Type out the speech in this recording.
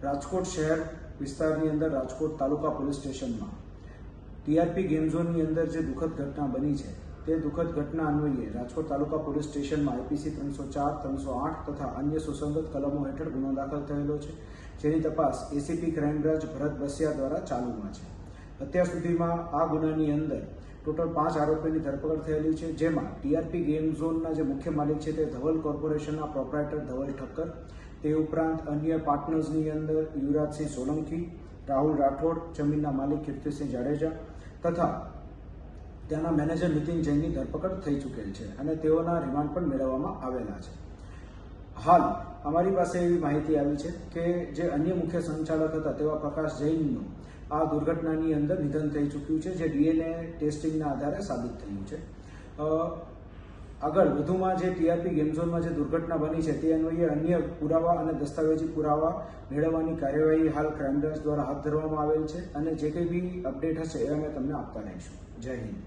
રાજકોટ શહેર વિસ્તારની અંદર રાજકોટ તાલુકા પોલીસ સ્ટેશનમાં ટીઆરપી ગેમ ઝોનની અંદર જે દુઃખદ ઘટના બની છે તે દુઃખદ ઘટના અન્વયે રાજકોટ તાલુકા પોલીસ સ્ટેશનમાં આઈપીસી 304, 308 તથા અન્ય સુસંગત કલમો હેઠળ ગુનો દાખલ થયેલો છે, જેની તપાસ એસીપી ક્રાઇમ બ્રાન્ચ ભરત બસિયા દ્વારા ચાલુમાં છે. અત્યાર સુધીમાં આ ગુનાની અંદર ટોટલ 5 આરોપીની ધરપકડ થયેલી છે, જેમાં ટીઆરપી ગેમ ઝોનના જે મુખ્ય માલિક છે તે ધવલ કોર્પોરેશનના પ્રોપ્રાઇટર ધવલ ઠક્કર, તે ઉપરાંત અન્ય પાર્ટનર્સની અંદર યુવરાજસિંહ સોલંકી, રાહુલ રાઠોડ, જમીનના માલિક કીર્તિસિંહ જાડેજા તથા ત્યાંના મેનેજર નીતિન જૈનની ધરપકડ થઈ ચૂકેલ છે અને તેઓના રિમાન્ડ પણ મેળવવામાં આવેલા છે. હાલ અમારી પાસે એવી માહિતી આવી છે કે જે અન્ય મુખ્ય સંચાલક હતા તેવા પ્રકાશ જૈનનું આ દુર્ઘટનાની અંદર નિધન થઈ ચૂક્યું છે, જે ડીએનએ ટેસ્ટિંગના આધારે સાબિત થયું છે. આગળ વધુમાં જે ટીઆરપી ગેમ ઝોનમાં જે દુર્ઘટના બની છે તે અન્વયે અન્ય પુરાવા અને દસ્તાવેજી પુરાવા મેળવવાની કાર્યવાહી હાલ ક્રાઇમ બ્રાન્ચ દ્વારા હાથ ધરવામાં આવેલ છે અને જે કંઈ બી અપડેટ હશે એ અમે તમને આપતા રહીશું. જય હિન્દ.